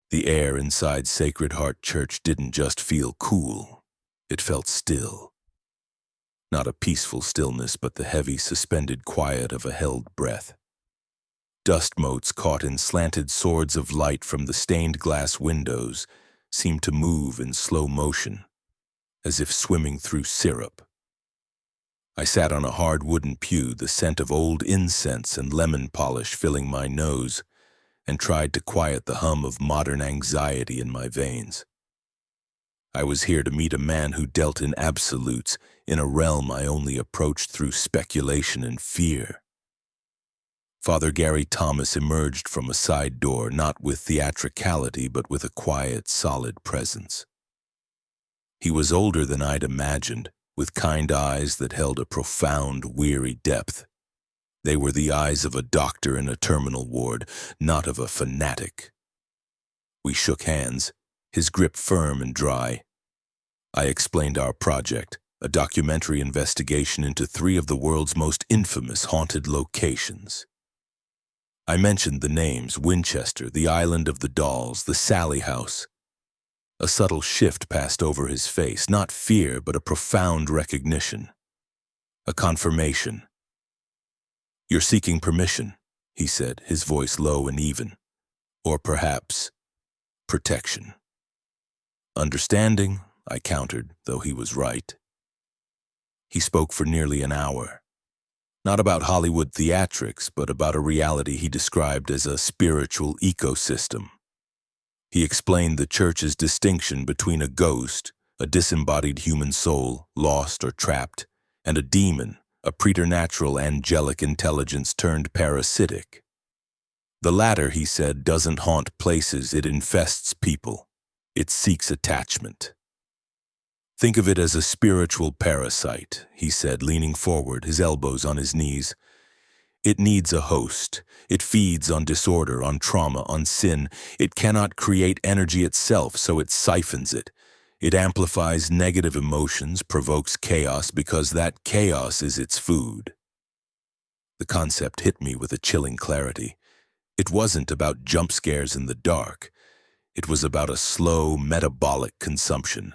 The air inside Sacred Heart Church didn't just feel cool, it felt still. Not a peaceful stillness, but the heavy, suspended quiet of a held breath. Dust motes caught in slanted swords of light from the stained glass windows seemed to move in slow motion, as if swimming through syrup. I sat on a hard wooden pew, the scent of old incense and lemon polish filling my nose, and tried to quiet the hum of modern anxiety in my veins. I was here to meet a man who dealt in absolutes, in a realm I only approached through speculation and fear. Father Gary Thomas emerged from a side door, not with theatricality, but with a quiet, solid presence. He was older than I'd imagined, with kind eyes that held a profound, weary depth. They were the eyes of a doctor in a terminal ward, not of a fanatic. We shook hands, his grip firm and dry. I explained our project, a documentary investigation into 3 of the world's most infamous haunted locations. I mentioned the names: Winchester, the Island of the Dolls, the Sallie House. A subtle shift passed over his face, not fear, but a profound recognition. A confirmation. "You're seeking permission," he said, his voice low and even. "Or perhaps protection." "Understanding," I countered, though he was right. He spoke for nearly an hour. Not about Hollywood theatrics, but about a reality he described as a spiritual ecosystem. He explained the church's distinction between a ghost, a disembodied human soul, lost or trapped, and a demon, a preternatural angelic intelligence turned parasitic. The latter, he said, doesn't haunt places, it infests people. It seeks attachment. "Think of it as a spiritual parasite," he said, leaning forward, his elbows on his knees. "It needs a host. It feeds on disorder, on trauma, on sin. It cannot create energy itself, so it siphons it. It amplifies negative emotions, provokes chaos, because that chaos is its food." The concept hit me with a chilling clarity. It wasn't about jump scares in the dark. It was about a slow, metabolic consumption.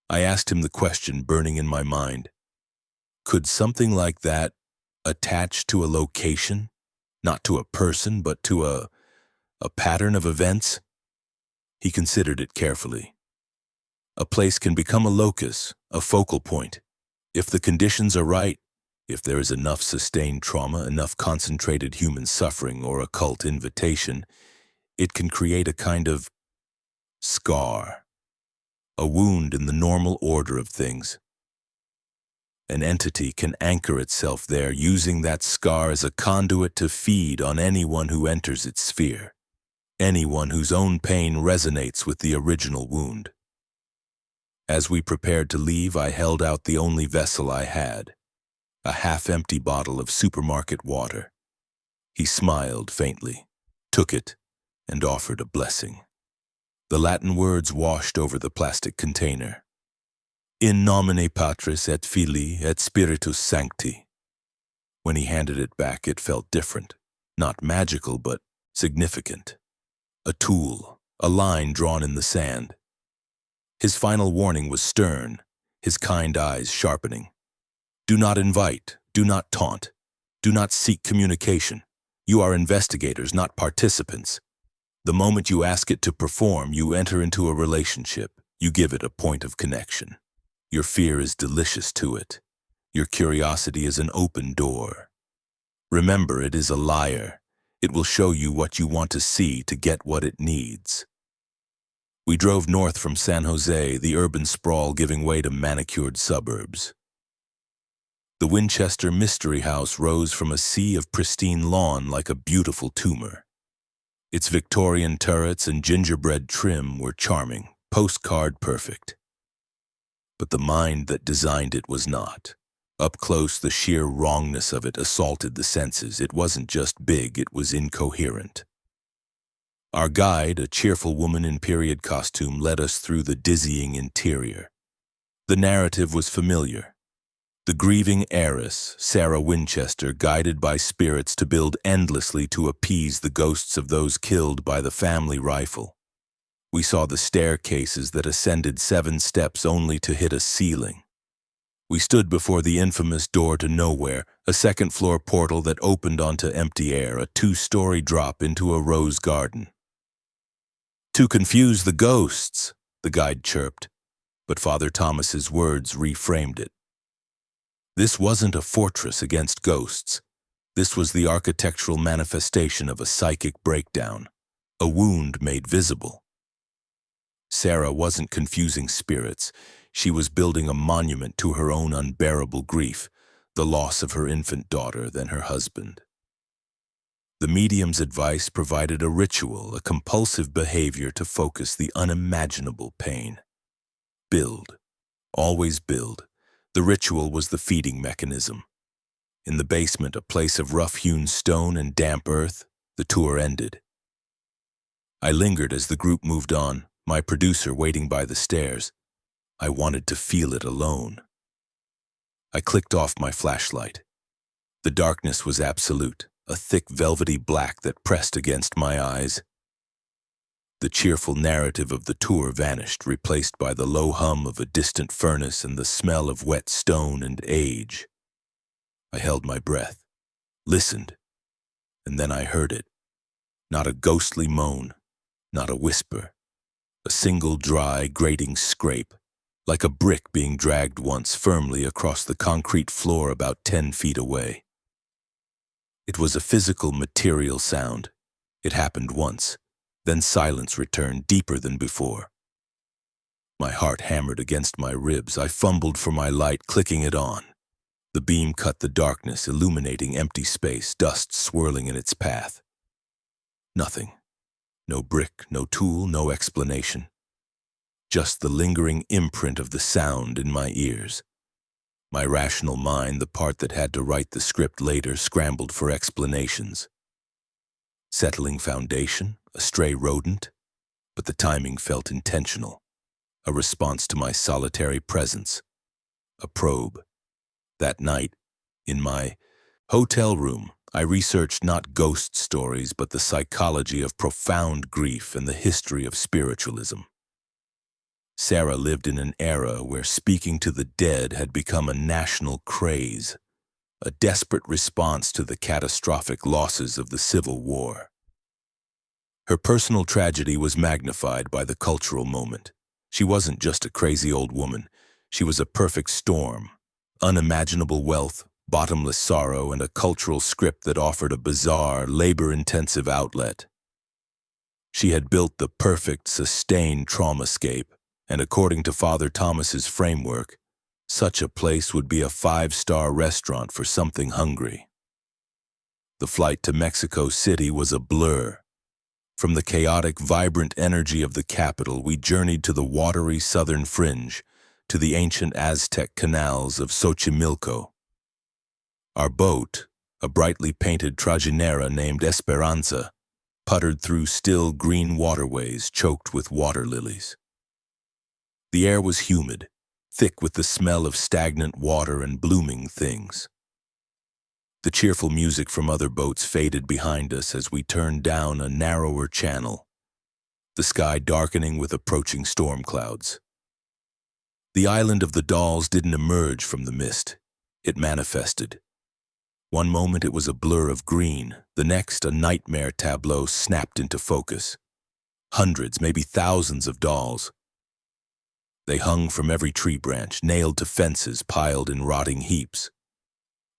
I asked him the question burning in my mind. Could something like that attach to a location? Not to a person, but to a pattern of events? He considered it carefully. A place can become a locus, a focal point. If the conditions are right, if there is enough sustained trauma, enough concentrated human suffering or occult invitation, it can create a kind of scar. A wound in the normal order of things. An entity can anchor itself there, using that scar as a conduit to feed on anyone who enters its sphere, anyone whose own pain resonates with the original wound. As we prepared to leave, I held out the only vessel I had, a half-empty bottle of supermarket water. He smiled faintly, took it, and offered a blessing. The Latin words washed over the plastic container. "In nomine Patris et Filii et Spiritus Sancti." When he handed it back, it felt different. Not magical, but significant. A tool, a line drawn in the sand. His final warning was stern, his kind eyes sharpening. "Do not invite, do not taunt, do not seek communication. You are investigators, not participants. The moment you ask it to perform, you enter into a relationship. You give it a point of connection. Your fear is delicious to it. Your curiosity is an open door. Remember, it is a liar. It will show you what you want to see to get what it needs." We drove north from San Jose, the urban sprawl giving way to manicured suburbs. The Winchester Mystery House rose from a sea of pristine lawn like a beautiful tumor. Its Victorian turrets and gingerbread trim were charming, postcard perfect. But the mind that designed it was not. Up close, the sheer wrongness of it assaulted the senses. It wasn't just big, it was incoherent. Our guide, a cheerful woman in period costume, led us through the dizzying interior. The narrative was familiar. The grieving heiress, Sarah Winchester, guided by spirits to build endlessly to appease the ghosts of those killed by the family rifle. We saw the staircases that ascended 7 steps only to hit a ceiling. We stood before the infamous door to nowhere, a second-floor portal that opened onto empty air, a 2-story drop into a rose garden. "To confuse the ghosts," the guide chirped, but Father Thomas's words reframed it. This wasn't a fortress against ghosts. This was the architectural manifestation of a psychic breakdown, a wound made visible. Sarah wasn't confusing spirits. She was building a monument to her own unbearable grief, the loss of her infant daughter, then her husband. The medium's advice provided a ritual, a compulsive behavior to focus the unimaginable pain. Build. Always build. The ritual was the feeding mechanism. In the basement, a place of rough-hewn stone and damp earth, the tour ended. I lingered as the group moved on, my producer waiting by the stairs. I wanted to feel it alone. I clicked off my flashlight. The darkness was absolute, a thick velvety black that pressed against my eyes. The cheerful narrative of the tour vanished, replaced by the low hum of a distant furnace and the smell of wet stone and age. I held my breath, listened, and then I heard it. Not a ghostly moan, not a whisper. A single dry, grating scrape, like a brick being dragged once firmly across the concrete floor about 10 feet away. It was a physical, material sound. It happened once. Then silence returned, deeper than before. My heart hammered against my ribs. I fumbled for my light, clicking it on. The beam cut the darkness, illuminating empty space, dust swirling in its path. Nothing. No brick, no tool, no explanation. Just the lingering imprint of the sound in my ears. My rational mind, the part that had to write the script later, scrambled for explanations. Settling foundation, a stray rodent, but the timing felt intentional, a response to my solitary presence, a probe. That night, in my hotel room, I researched not ghost stories, but the psychology of profound grief and the history of spiritualism. Sarah lived in an era where speaking to the dead had become a national craze, a desperate response to the catastrophic losses of the Civil War. Her personal tragedy was magnified by the cultural moment. She wasn't just a crazy old woman. She was a perfect storm, unimaginable wealth, bottomless sorrow, and a cultural script that offered a bizarre, labor-intensive outlet. She had built the perfect, sustained traumascape, and according to Father Thomas's framework, such a place would be a 5-star restaurant for something hungry. The flight to Mexico City was a blur. From the chaotic, vibrant energy of the capital, we journeyed to the watery southern fringe, to the ancient Aztec canals of Xochimilco. Our boat, a brightly painted trajinera named Esperanza, puttered through still green waterways choked with water lilies. The air was humid, thick with the smell of stagnant water and blooming things. The cheerful music from other boats faded behind us as we turned down a narrower channel, the sky darkening with approaching storm clouds. The island of the dolls didn't emerge from the mist. It manifested. One moment it was a blur of green, the next a nightmare tableau snapped into focus. Hundreds, maybe thousands of dolls. They hung from every tree branch, nailed to fences piled in rotting heaps.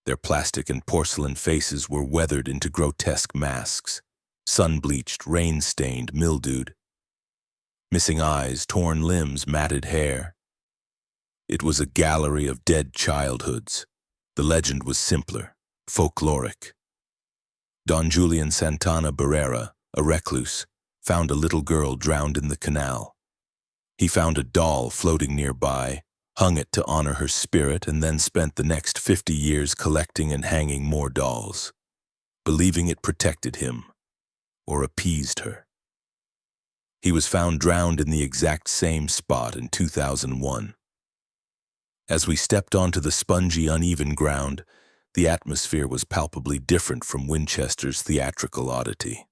Their plastic and porcelain faces were weathered into grotesque masks, sun-bleached, rain-stained, mildewed. Missing eyes, torn limbs, matted hair. It was a gallery of dead childhoods. The legend was simpler, folkloric. Don Julian Santana Barrera, a recluse, found a little girl drowned in the canal. He found a doll floating nearby, hung it to honor her spirit, and then spent the next 50 years collecting and hanging more dolls, believing it protected him or appeased her. He was found drowned in the exact same spot in 2001. As we stepped onto the spongy, uneven ground, the atmosphere was palpably different from Winchester's theatrical oddity.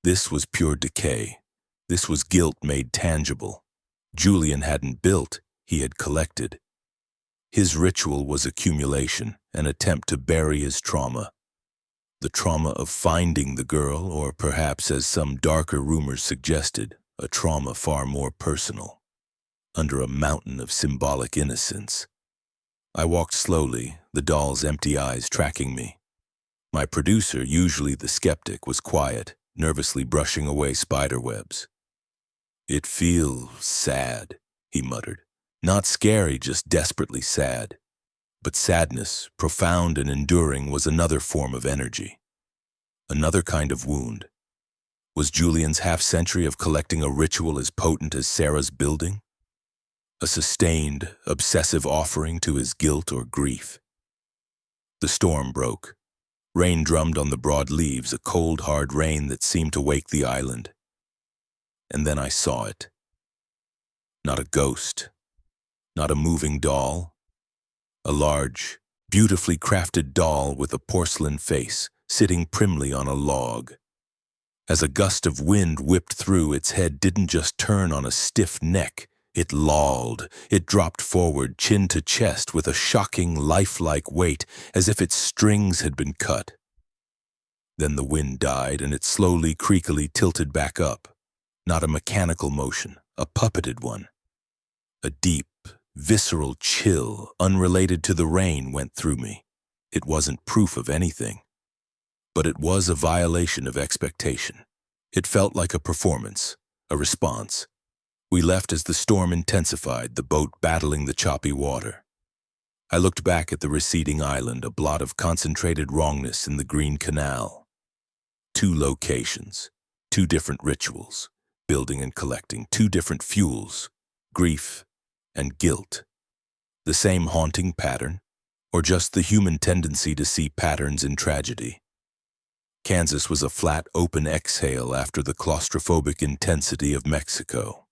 This was pure decay. This was guilt made tangible. Julian hadn't built, he had collected. His ritual was accumulation, an attempt to bury his trauma. The trauma of finding the girl, or perhaps, as some darker rumors suggested, a trauma far more personal, under a mountain of symbolic innocence. I walked slowly, the doll's empty eyes tracking me. My producer, usually the skeptic, was quiet, nervously brushing away spiderwebs. "It feels sad," he muttered. "Not scary, just desperately sad." But sadness, profound and enduring, was another form of energy. Another kind of wound. Was Julian's half-century of collecting a ritual as potent as Sarah's building? A sustained, obsessive offering to his guilt or grief? The storm broke. Rain drummed on the broad leaves, a cold, hard rain that seemed to wake the island. And then I saw it. Not a ghost. Not a moving doll. A large, beautifully crafted doll with a porcelain face, sitting primly on a log. As a gust of wind whipped through, its head didn't just turn on a stiff neck. It lolled. It dropped forward, chin to chest, with a shocking, lifelike weight, as if its strings had been cut. Then the wind died, and it slowly, creakily tilted back up. Not a mechanical motion, a puppeted one. A deep, visceral chill, unrelated to the rain, went through me. It wasn't proof of anything. But it was a violation of expectation. It felt like a performance, a response. We left as the storm intensified, the boat battling the choppy water. I looked back at the receding island, a blot of concentrated wrongness in the green canal. 2 locations, 2 different rituals, building and collecting, 2 different fuels, grief and guilt. The same haunting pattern, or just the human tendency to see patterns in tragedy. Kansas was a flat, open exhale after the claustrophobic intensity of Mexico.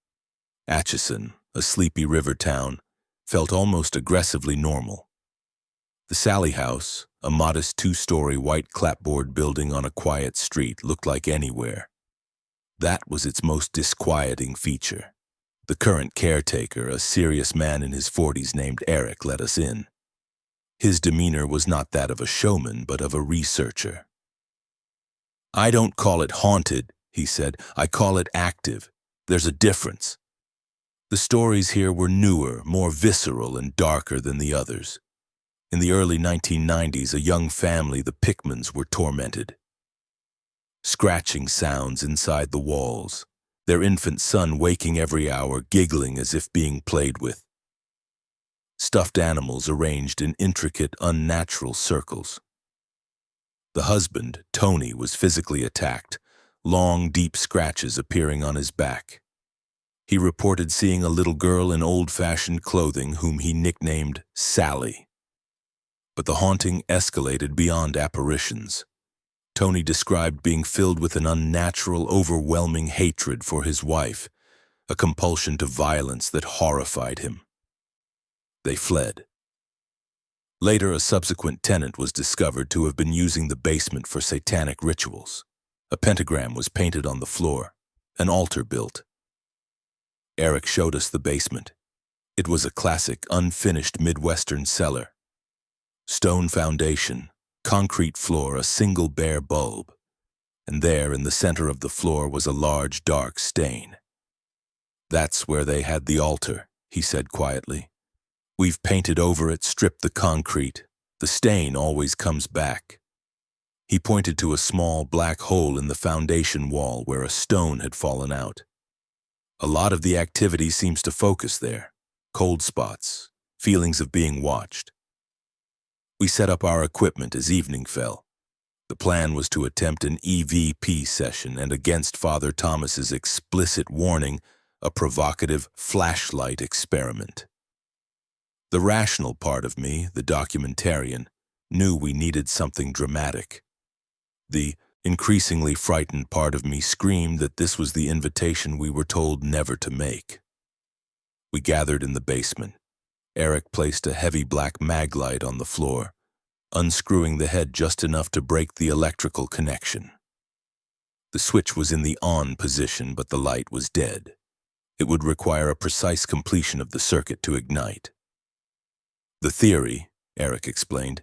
Atchison, a sleepy river town, felt almost aggressively normal. The Sallie House, a modest 2-story white clapboard building on a quiet street, looked like anywhere. That was its most disquieting feature. The current caretaker, a serious man in his 40s named Eric, let us in. His demeanor was not that of a showman, but of a researcher. "I don't call it haunted," he said. "I call it active. There's a difference." The stories here were newer, more visceral and darker than the others. In the early 1990s, a young family, the Pickmans, were tormented. Scratching sounds inside the walls, their infant son waking every hour, giggling as if being played with. Stuffed animals arranged in intricate, unnatural circles. The husband, Tony, was physically attacked, long, deep scratches appearing on his back. He reported seeing a little girl in old-fashioned clothing whom he nicknamed Sallie. But the haunting escalated beyond apparitions. Tony described being filled with an unnatural, overwhelming hatred for his wife, a compulsion to violence that horrified him. They fled. Later, a subsequent tenant was discovered to have been using the basement for satanic rituals. A pentagram was painted on the floor, an altar built. Eric showed us the basement. It was a classic, unfinished Midwestern cellar. Stone foundation, concrete floor, a single bare bulb. And there, in the center of the floor, was a large, dark stain. "That's where they had the altar," he said quietly. "We've painted over it, stripped the concrete. The stain always comes back." He pointed to a small black hole in the foundation wall where a stone had fallen out. "A lot of the activity seems to focus there. Cold spots, feelings of being watched." We set up our equipment as evening fell. The plan was to attempt an EVP session and, against Father Thomas's explicit warning, a provocative flashlight experiment. The rational part of me, the documentarian, knew we needed something dramatic. The increasingly frightened part of me screamed that this was the invitation we were told never to make. We gathered in the basement. Eric placed a heavy black mag light on the floor, unscrewing the head just enough to break the electrical connection. The switch was in the on position, but the light was dead. It would require a precise completion of the circuit to ignite. The theory, Eric explained,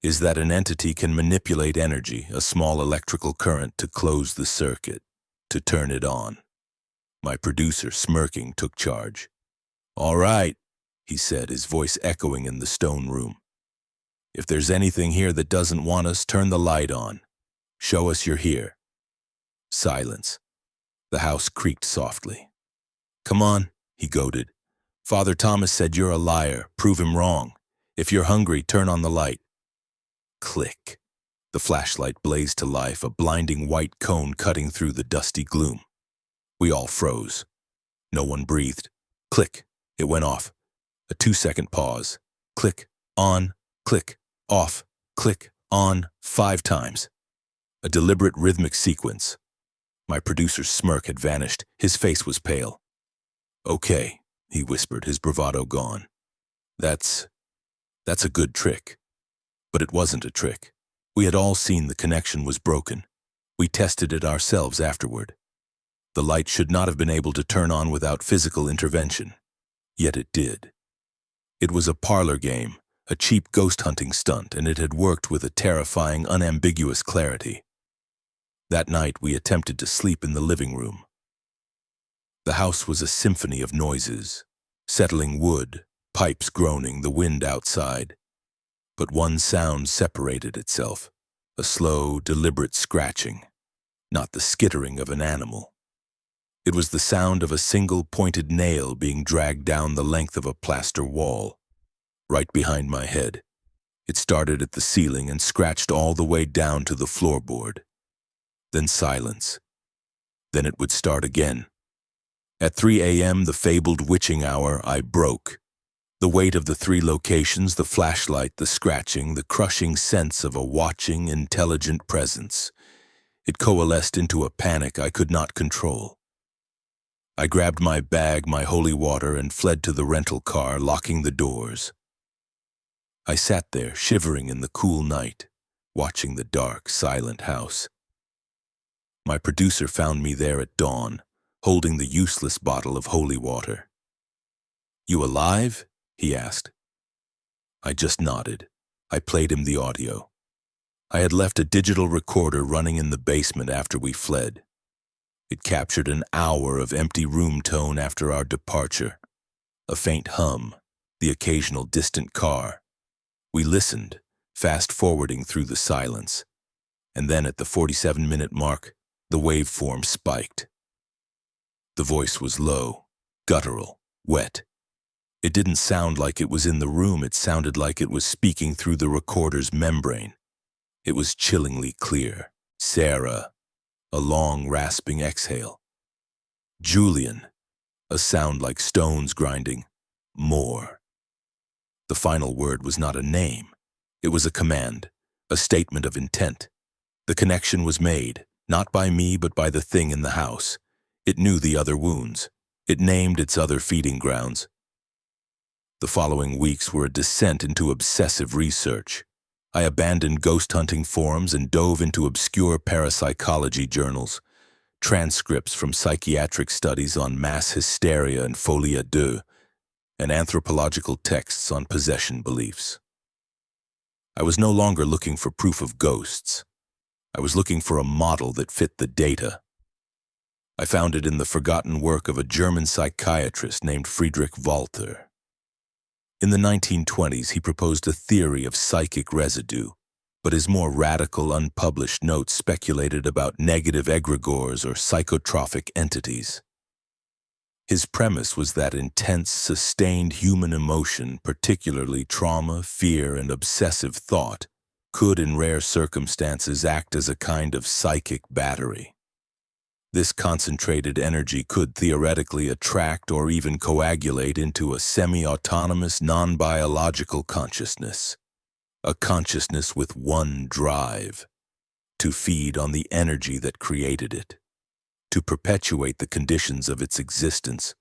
is that an entity can manipulate energy, a small electrical current, to close the circuit, to turn it on. My producer, smirking, took charge. "All right," he said, his voice echoing in the stone room. "If there's anything here that doesn't want us, turn the light on. Show us you're here." Silence. The house creaked softly. "Come on," he goaded. "Father Thomas said you're a liar. Prove him wrong. If you're hungry, turn on the light." Click. The flashlight blazed to life, a blinding white cone cutting through the dusty gloom. We all froze. No one breathed. Click. It went off. A 2-second pause. Click, on, click, off, click, on, 5 times. A deliberate rhythmic sequence. My producer's smirk had vanished. His face was pale. "Okay," he whispered, his bravado gone. That's a good trick." But it wasn't a trick. We had all seen the connection was broken. We tested it ourselves afterward. The light should not have been able to turn on without physical intervention. Yet it did. It was a parlor game, a cheap ghost hunting stunt, and it had worked with a terrifying, unambiguous clarity. That night we attempted to sleep in the living room. The house was a symphony of noises, settling wood, pipes groaning, the wind outside. But one sound separated itself, a slow, deliberate scratching, not the skittering of an animal. It was the sound of a single pointed nail being dragged down the length of a plaster wall, right behind my head. It started at the ceiling and scratched all the way down to the floorboard. Then silence. Then it would start again. At 3 a.m., the fabled witching hour, I broke. The weight of the 3 locations, the flashlight, the scratching, the crushing sense of a watching, intelligent presence. It coalesced into a panic I could not control. I grabbed my bag, my holy water, and fled to the rental car, locking the doors. I sat there, shivering in the cool night, watching the dark, silent house. My producer found me there at dawn, holding the useless bottle of holy water. "You alive?" he asked. I just nodded. I played him the audio. I had left a digital recorder running in the basement after we fled. It captured an hour of empty room tone after our departure. A faint hum, the occasional distant car. We listened, fast-forwarding through the silence. And then at the 47-minute mark, the waveform spiked. The voice was low, guttural, wet. It didn't sound like it was in the room, it sounded like it was speaking through the recorder's membrane. It was chillingly clear. "Sarah," a long, rasping exhale. "Julian," a sound like stones grinding. "More." The final word was not a name. It was a command, a statement of intent. The connection was made, not by me but by the thing in the house. It knew the other wounds. It named its other feeding grounds. The following weeks were a descent into obsessive research. I abandoned ghost hunting forums and dove into obscure parapsychology journals, transcripts from psychiatric studies on mass hysteria and folie à deux, and anthropological texts on possession beliefs. I was no longer looking for proof of ghosts. I was looking for a model that fit the data. I found it in the forgotten work of a German psychiatrist named Friedrich Walter. In the 1920s, he proposed a theory of psychic residue, but his more radical, unpublished notes speculated about negative egregores or psychotropic entities. His premise was that intense, sustained human emotion, particularly trauma, fear, and obsessive thought, could in rare circumstances act as a kind of psychic battery. This concentrated energy could theoretically attract or even coagulate into a semi-autonomous, non-biological consciousness. A consciousness with one drive: to feed on the energy that created it, to perpetuate the conditions of its existence.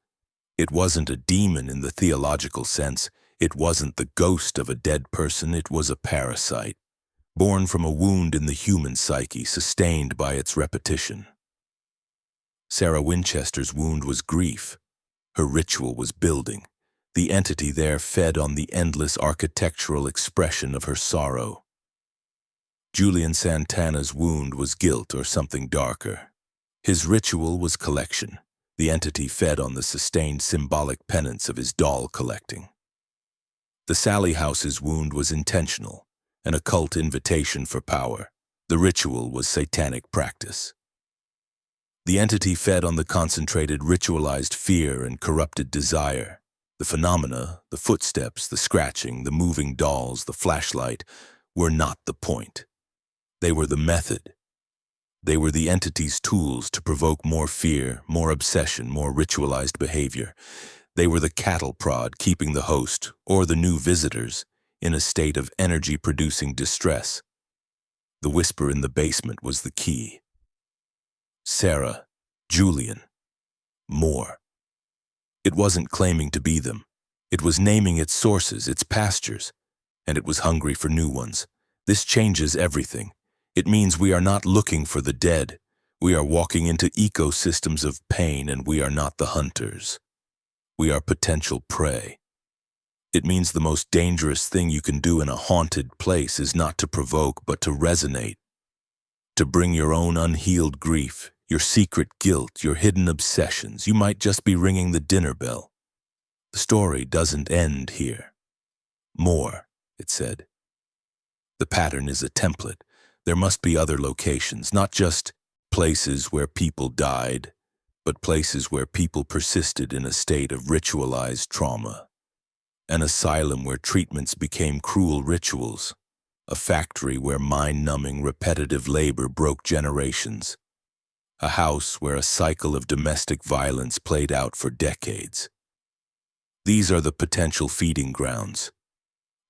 It wasn't a demon in the theological sense. It wasn't the ghost of a dead person, it was a parasite, born from a wound in the human psyche, sustained by its repetition. Sarah Winchester's wound was grief. Her ritual was building. The entity there fed on the endless architectural expression of her sorrow. Julian Santana's wound was guilt or something darker. His ritual was collection. The entity fed on the sustained symbolic penance of his doll collecting. The Sallie House's wound was intentional, an occult invitation for power. The ritual was satanic practice. The entity fed on the concentrated, ritualized fear and corrupted desire. The phenomena, the footsteps, the scratching, the moving dolls, the flashlight, were not the point. They were the method. They were the entity's tools to provoke more fear, more obsession, more ritualized behavior. They were the cattle prod keeping the host, or the new visitors, in a state of energy-producing distress. The whisper in the basement was the key. Sarah, Julian, more. It wasn't claiming to be them. It was naming its sources, its pastures, and it was hungry for new ones. This changes everything. It means we are not looking for the dead. We are walking into ecosystems of pain, and we are not the hunters. We are potential prey. It means the most dangerous thing you can do in a haunted place is not to provoke, but to resonate. To bring your own unhealed grief, your secret guilt, your hidden obsessions. You might just be ringing the dinner bell. The story doesn't end here. More, it said. The pattern is a template. There must be other locations, not just places where people died, but places where people persisted in a state of ritualized trauma. An asylum where treatments became cruel rituals. A factory where mind-numbing, repetitive labor broke generations. A house where a cycle of domestic violence played out for decades. These are the potential feeding grounds.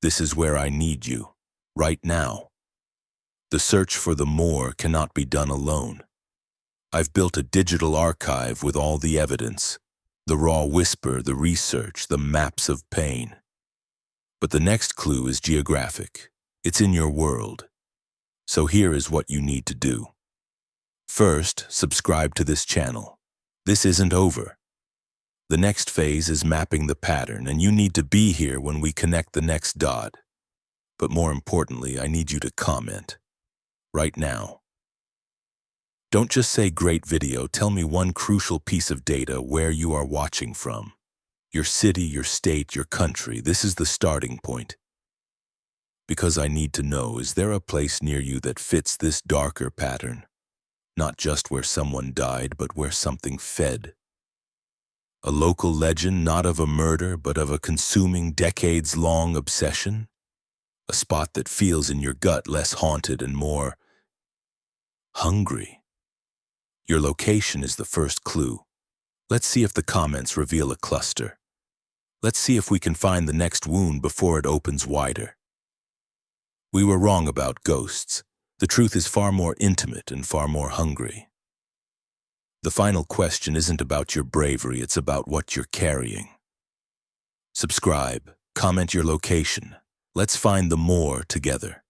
This is where I need you, right now. The search for the more cannot be done alone. I've built a digital archive with all the evidence, the raw whisper, the research, the maps of pain. But the next clue is geographic. It's in your world. So here is what you need to do. First, subscribe to this channel. This isn't over. The next phase is mapping the pattern, and you need to be here when we connect the next dot. But more importantly, I need you to comment. Right now. Don't just say great video, tell me one crucial piece of data where you are watching from. Your city, your state, your country. This is the starting point. Because I need to know, is there a place near you that fits this darker pattern? Not just where someone died, but where something fed. A local legend, not of a murder, but of a consuming, decades-long obsession? A spot that feels in your gut less haunted and more hungry. Your location is the first clue. Let's see if the comments reveal a cluster. Let's see if we can find the next wound before it opens wider. We were wrong about ghosts. The truth is far more intimate and far more hungry. The final question isn't about your bravery, it's about what you're carrying. Subscribe, comment your location. Let's find the more together.